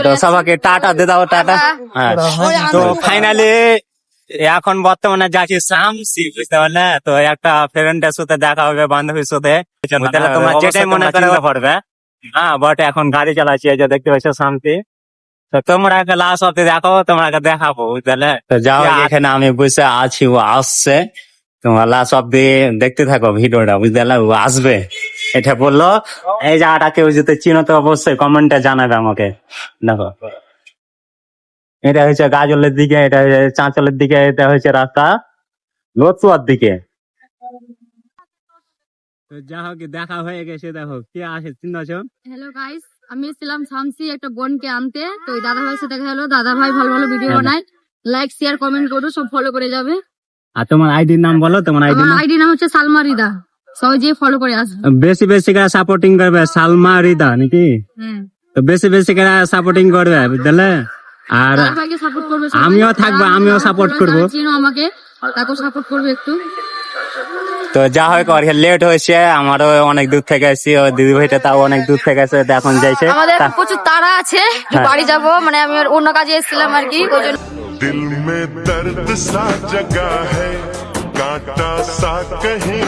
তো সবাইকে টাটা দিয়ে দাও, টাটা। হ্যাঁ, তো ফাইনালি এখন বর্তমানে যাচ্ছি শামসি, বুঝতে পারলে? তো একটা ফ্রেন্ডের সাথে দেখা হবে, বান্ধবীর সাথে, বুঝতে পারলে? তোমার যেটাই মনে করে পড়বে। হ্যাঁ, বট এখন গাড়ি চালাচ্ছি, এই যে দেখতে পাচ্ছ শান্তি। তো তোমরা একটা লাস্ট অব্দি দেখো, তোমাকে দেখাবো, বুঝলে? তো যাও, এখানে আমি বসে আছি, ও আসছে। তোমরা লাস্ট অব্দি দেখতে থাকো ভিডিওটা, বুঝলে? ও আসবে এটা বললো। এই জায়গাটা কেউ যদি চিনো তো অবশ্যই কমেন্টে জানাবে আমাকে। দেখো, এটা হচ্ছে গাজলের দিকে, এটা হচ্ছে চাঁচলের দিকে, এটা হচ্ছে রাস্তা লতুয়ার দিকে। তো যা হোক, দেখা হয়ে গেছে। দেখো কে আসে, চিনছ? হ্যালো গাইস, আমি এসেছিলাম শামসি একটা বোনকে আনতে। তো এই দাদা ভাইয়ের সাথে দেখা হলো। দাদা ভাই ভালো ভালো ভিডিও বানায়, লাইক শেয়ার কমেন্ট করো, সব ফলো করে যাবে। আর তোমার আইডির নাম বলো, তোমার আইডি আমার নাম? আইডি নাম হচ্ছে সালমা রিদা, সবাই যে ফলো করে আসবে। বেশি বেশি করে সাপোর্টিং করবে, সালমা রিদা নাকি? তো বেশি বেশি করে সাপোর্টিং করবে, বুঝলে? আর দাদা ভাইকে সাপোর্ট করবে সবাই। আমিও থাকবো, আমিও সাপোর্ট করবো। চিনো আমাকে, তাকে সাপোর্ট করবে একটু। তো যা হোক, আর লেট হয়েছে, আমারও অনেক দূর থেকে এসেছি, ও দিদি ভাইটা তাও অনেক দূর থেকে এসে এখন যাইছে। আমাদের প্রচুর তাড়া আছে, বাড়ি যাবো, মানে আমি অন্য কাজে এসেছিলাম আর কি, ওই জন্য। दिल में दर्द सा जगा है, कांटा सा कहीं